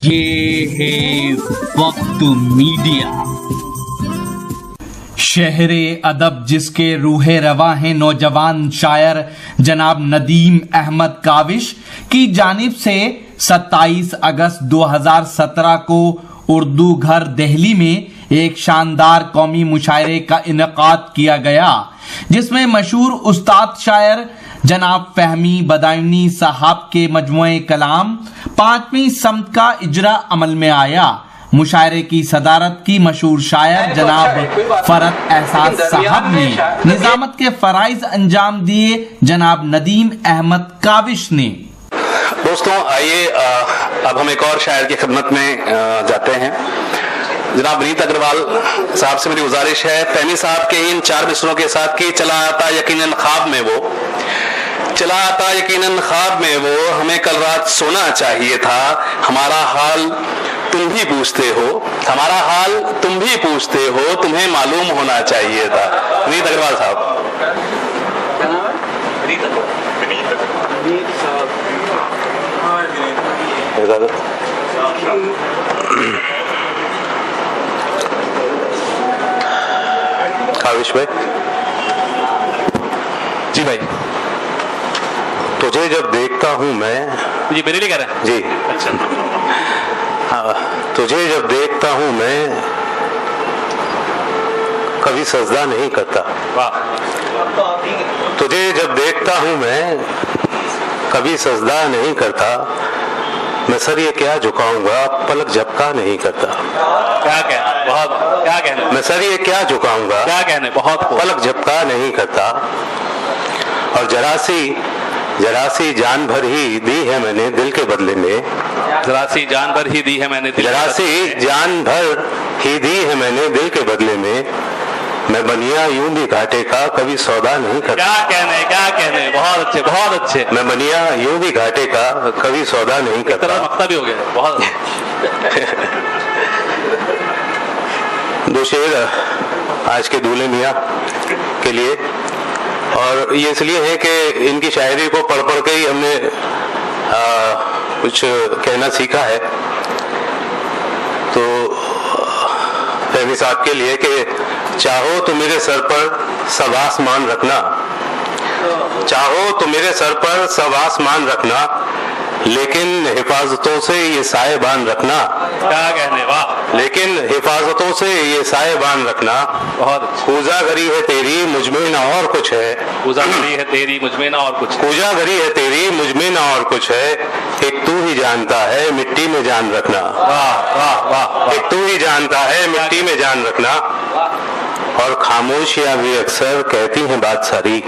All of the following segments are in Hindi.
ये है वक्त मीडिया। शहरे अदब जिसके रूहे रवा हैं नौजवान शायर जनाब नदीम अहमद काविश की जानिब से 27 अगस्त 2017 को उर्दू घर दिल्ली में एक शानदार कौमी मुशायरे का इनेकाद किया गया, जिसमें मशहूर उस्ताद शायर जनाब फहमी बदायूनी साहब के मजमुए कलाम 5वीं सम्त का इजरा अमल में आया। मुशायरे की सदारत की मशहूर शायर जनाब फरत एहसास साहब ने, निजामत के फराइज अंजाम दिए जनाब नदीम अहमद काविश ने। दोस्तों आइए अब हम एक और शायर की खिदमत में जाते हैं। जनाब विनीत अग्रवाल साहब से मेरी गुजारिश है, फहमी साहब के इन 4 मिसरों के साथ कि चला आता यकीनन ख्वाब में वो, चला आता यकीनन ख्वाब में वो, हमें कल रात सोना चाहिए था, हमारा हाल तुम भी पूछते हो, हमारा हाल तुम भी पूछते हो, तुम्हें मालूम होना चाहिए था। विनीत अग्रवाल साहब। काविश भाई। जी भाई। तुझे जब देखता हूँ मैं, जी मेरे लिए कह रहे हैं जी। अच्छा। हाँ, तुझे जब देखता हूँ मैं कभी सजदा नहीं करता। वाह। तुझे जब देखता हूँ मैं कभी सजदा नहीं करता, मैं सर ये क्या झुकाऊंगा पलक झपका नहीं करता। क्या कहना, बहुत क्या कहना। मैं सर ये क्या झुकाऊंगा, क्या कहने, बहुत पलक झपका नहीं करता। और जरा सी जान भर ही दी है मैंने दिल के बदले में, जरा सी जान भर ही दी है मैंने, जरा सी जान भर ही दी है मैंने दिल के बदले में, मैं बनिया यूं भी घाटे का कभी सौदा नहीं करता। क्या कहने, बहुत अच्छे बहुत अच्छे। मैं बनिया यूं भी घाटे का कभी सौदा नहीं करता। मक्ता भी हो गया, बहुत। 2 शेर आज के दूल्हे मियाँ के लिए, और ये इसलिए है कि इनकी शायरी को पढ़ के ही हमने कुछ कहना सीखा है। तो फहमी साहब के लिए कि चाहो तो मेरे सर पर सब आसमान रखना, चाहो तो मेरे सर पर सब आसमान रखना, लेकिन हिफाजतों से ये साएबान रखना। क्या कहने, वाह। लेकिन हिफाजतों से ये साएबान रखना, बहुत अच्छा। पूजागरी है तेरी मुझमें ना और कुछ है, पूजागरी है तेरी मुझमें ना और कुछ, पूजागरी है तेरी मुझमें ना और कुछ है, एक तू ही जानता है मिट्टी में जान रखना। वाह वाह वाह। एक तू ही जानता है मिट्टी में जान रखना। और खामोशियां भी अक्सर कहती हैं बात सारी,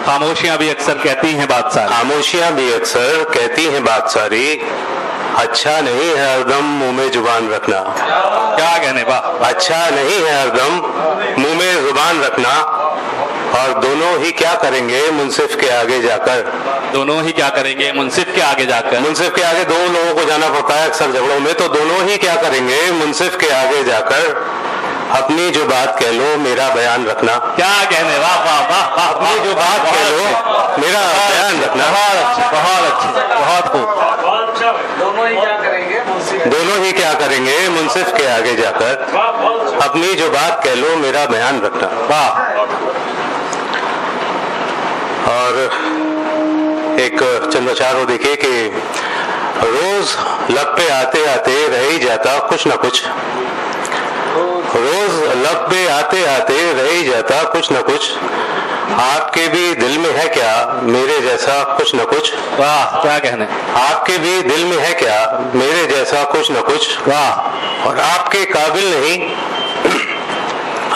खामोशियां भी अक्सर कहती हैं बात सारी, खामोशियां भी अक्सर कहती हैं बात सारी, अच्छा नहीं है हरदम मुंह में जुबान रखना। क्या कहने, वाह। अच्छा नहीं है हरदम मुंह में जुबान रखना। और दोनों ही क्या करेंगे मुंसिफ के आगे जाकर, दोनों ही क्या करेंगे मुंसिफ के आगे जाकर। मुंसिफ के आगे 2 लोगों को जाना पड़ता है अक्सर झगड़ों में, तो दोनों ही क्या करेंगे मुंसिफ के आगे जाकर, अपनी जो बात कह लो मेरा बयान रखना। क्या कहने, वाह वाह वाह। अपनी जो बात कह लो मेरा बयान रखना। बहुत अच्छे बहुत अच्छे, बहुत खूब। दोनों ही क्या करेंगे मुंसिफ के आगे जाकर, अपनी जो बात कह लो मेरा बयान रखना। वाह। और एक चंद अशार देखिए कि रोज लब पे आते आते रह ही जाता कुछ न कुछ, रोज लब पे आते आते रह ही जाता कुछ न कुछ, आपके भी दिल में है क्या मेरे जैसा कुछ न कुछ। वाह। क्या कहने, आपके भी दिल में है क्या मेरे जैसा कुछ न कुछ। वाह। और आपके काबिल नहीं,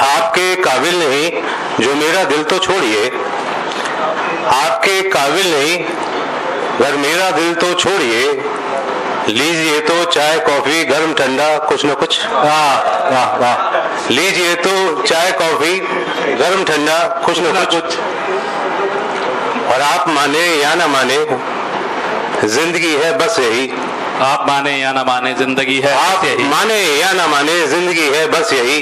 आपके काबिल नहीं जो मेरा दिल तो छोड़िए, आपके काबिल नहीं अगर मेरा दिल तो छोड़िए, लीजिए तो चाय कॉफी गर्म ठंडा कुछ न कुछ। वाह वाह वाह। लीजिए तो चाय कॉफी गर्म ठंडा कुछ न कुछ। और आप माने या ना माने जिंदगी है बस यही, आप माने या ना माने जिंदगी है, आप माने या ना माने जिंदगी है बस यही,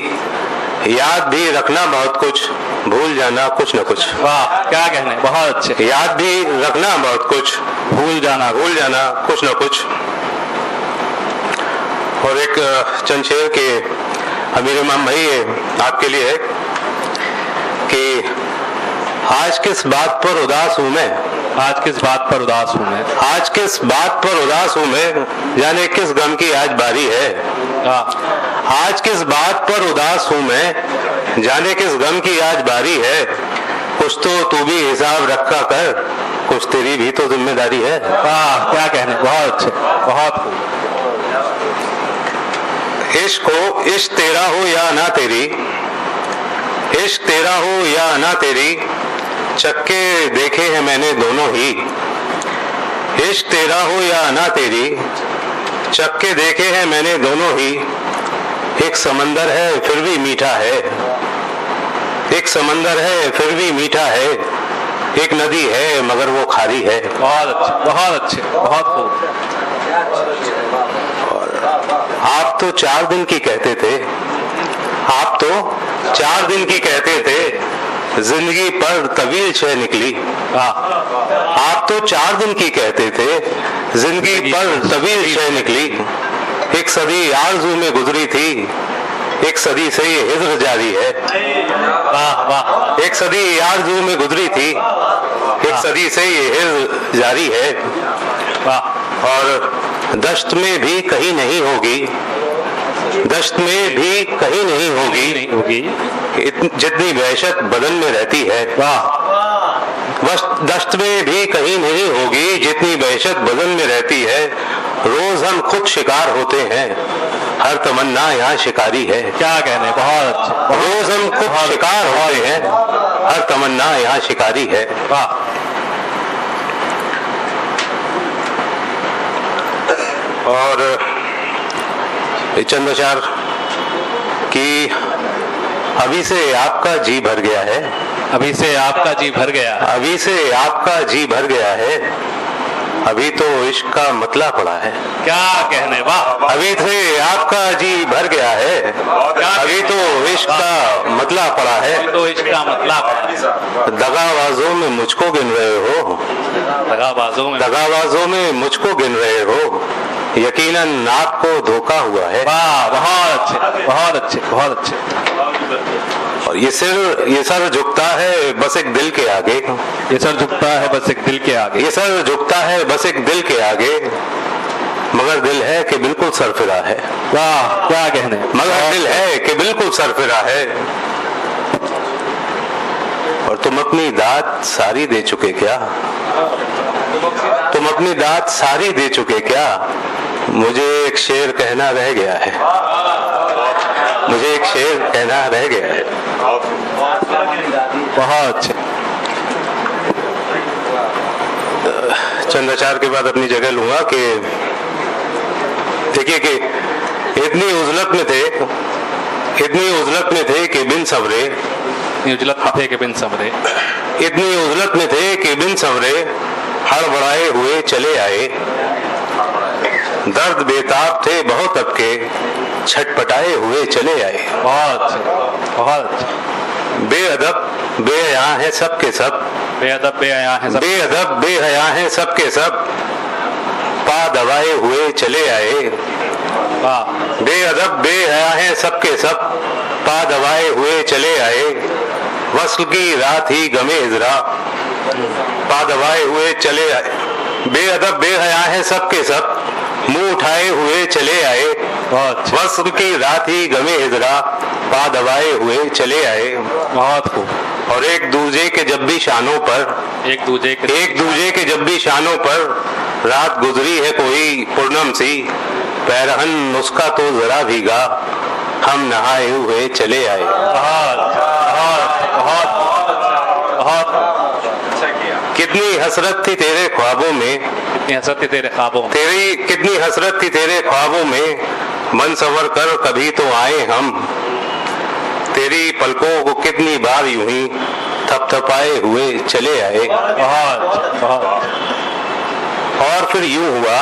याद भी रखना बहुत कुछ भूल जाना कुछ न कुछ। वाह। क्या कहने, बहुत अच्छे। याद भी रखना बहुत कुछ भूल जाना कुछ न कुछ। और एक चंद शेर के अमीर इमाम भाई ये आपके लिए है कि आज किस बात पर उदास हूं मैं, आज किस बात पर उदास हूँ मैं, आज किस बात पर उदास हूं मैं, जाने किस गम की आज बारी है। आज किस बात पर उदास हूं मैं, जाने किस गम की आज बारी है। कुछ तो तू भी हिसाब रखा कर, कुछ तेरी भी तो जिम्मेदारी है। वाह क्या कहने, बहुत अच्छे, बहुत खूब। इश्क हो, इश्क तेरा हो या ना तेरी, इश्क तेरा हो या ना तेरी, चक्के देखे हैं मैंने दोनों ही। इश्क तेरा हो या ना तेरी, चक्के देखे हैं मैंने दोनों ही। एक समंदर है फिर भी मीठा है, एक समंदर है फिर भी मीठा है। एक नदी है मगर वो खारी है। बहुत अच्छे, बहुत अच्छे, बहुत खूब। आप तो 4 दिन की कहते थे, आप तो 4 दिन की कहते थे, जिंदगी पर तवील छह निकली। आप तो 4 दिन की कहते थे, जिंदगी पर तवील छह निकली। एक सदी आरज़ू में गुजरी थी, एक सदी से ये हिज्र जारी है। वाह वाह, एक सदी आरज़ू में गुजरी थी, एक सदी से ये हिज्र जारी है। वाह। और दश्त में भी कहीं नहीं होगी, दश्त में भी कहीं नहीं होगी जितनी वहशत बदन में रहती है। वाह। दश्त में भी कहीं नहीं होगी जितनी वहशत बदन में रहती है। रोज हम खुद शिकार होते हैं, हर तमन्ना यहाँ शिकारी है। क्या कहने, बहुत अच्छे। रोज हम खुद शिकार होते हैं, हर तमन्ना यहाँ शिकारी है। वाह। और चंद अशार कि अभी से आपका जी भर गया है, अभी से आपका जी भर गया, अभी से आपका जी भर गया है। अभी तो इश्क का मतला पड़ा है। क्या कहने, वाह। अभी से आपका जी भर गया है, अभी तो इश्क का मतला पड़ा है। तो इसका मतलब दगाबाजों में मुझको गिन रहे हो, दगाबाजों में, दगाबाजों में मुझको गिन रहे हो, यकीनन आपको धोखा हुआ है। वाह, बहुत अच्छे, बहुत अच्छे, बहुत अच्छे। और ये सर झुकता है बस एक दिल के आगे, ये सर झुकता है बस एक दिल के आगे, ये सर झुकता है बस एक दिल के आगे, मगर दिल है कि बिल्कुल सरफिरा है। वाह क्या कहने, मगर दिल है कि बिल्कुल सरफिरा है। और तुम अपनी दाद सारी दे चुके क्या, तुम अपनी दाद सारी दे चुके क्या। मुझे एक शेर कहना रह गया है, मुझे एक शेर कहना रह गया है। बहुत अच्छे। चंद्राचार के बाद अपनी जगह लूंगा कि देखिए कि इतनी उजलत में थे, इतनी उजलत में थे कि बिन सवरे, उजलत में थे कि बिन सवरे, इतनी उजलत में थे कि बिन सवरे हड़बड़ाए हुए चले आए। दर्द बेताब थे बहुत अब के, छटपटाए हुए चले आए। बहुत अच्छे, बहुत अच्छे। बेअदब बेहया है सबके सब, बेअदब बेहया है सब, बेअदब बेहया है सबके सब, पा दबाए हुए चले आए। वाह। बेअदब बेहया है सबके सब, पा दबाए हुए चले आए। वस्ल की रात ही गमे इजरा, पा दबाए हुए चले आए। बेअदब बेहया है सबके सब, मुंह उठाए हुए चले आए। वस्ल की रात ही गमे इजरा, पा दबाए हुए चले आए। बहुत खूब। और एक दूजे के जब भी शानों पर, एक दूजे के जब भी शानों पर रात गुजरी है कोई पूर्णम सी, पैरहन उसका तो जरा भीगा, हम नहाए हुए चले आए। बहुत बहुत बहुत कितनी हसरत थी तेरे ख्वाबों में, कितनी हसरत थी तेरे ख्वाबों में, तेरी कितनी हसरत थी तेरे ख्वाबों में, मन सवर कर कभी तो आए हम। तेरी पलकों को कितनी बार यूं ही थपथपाए हुए चले आए। बहुत बहुत। और फिर यूं हुआ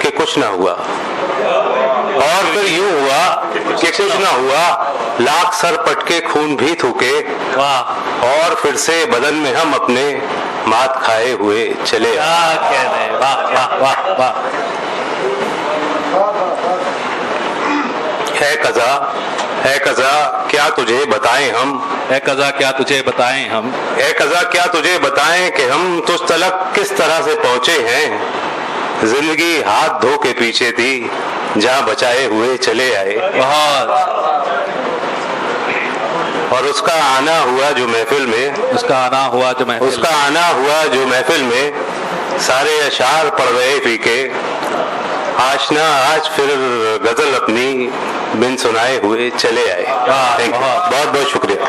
कि कुछ ना हुआ, और फिर यूं हुआ कि कुछ ना हुआ, लाख सर पटके खून भी थूके। वाह। और फिर से बदन में हम अपने मात खाए हुए चले आए। क्या कहने, वाह वाह वाह वाह। है कज़ा क्या तुझे बताएं हम, ए कज़ा क्या तुझे बताएं हम, है कज़ा क्या तुझे बताएं कि हम तुझ तलक किस तरह से पहुंचे हैं। जिंदगी हाथ धो के पीछे थी, जहां बचाए हुए चले आए। बहुत। और उसका आना हुआ जो महफिल में, उसका आना हुआ जो महफिल, उसका आना हुआ जो महफिल में, सारे अशार पढ़ रहे फीके। आशना आज फिर गजल अपनी बिन सुनाए हुए चले आए। बहुत बहुत शुक्रिया।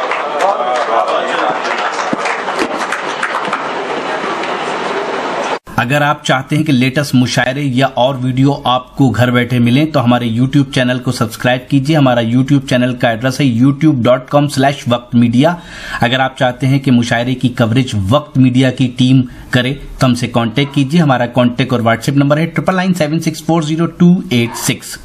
अगर आप चाहते हैं कि लेटेस्ट मुशायरे या और वीडियो आपको घर बैठे मिलें तो हमारे YouTube चैनल को सब्सक्राइब कीजिए। हमारा YouTube चैनल का एड्रेस है youtube.com/वक्त मीडिया। अगर आप चाहते हैं कि मुशायरे की कवरेज वक्त मीडिया की टीम करे तो हमसे कांटेक्ट कीजिए। हमारा कांटेक्ट और व्हाट्सएप नंबर है 9997640286।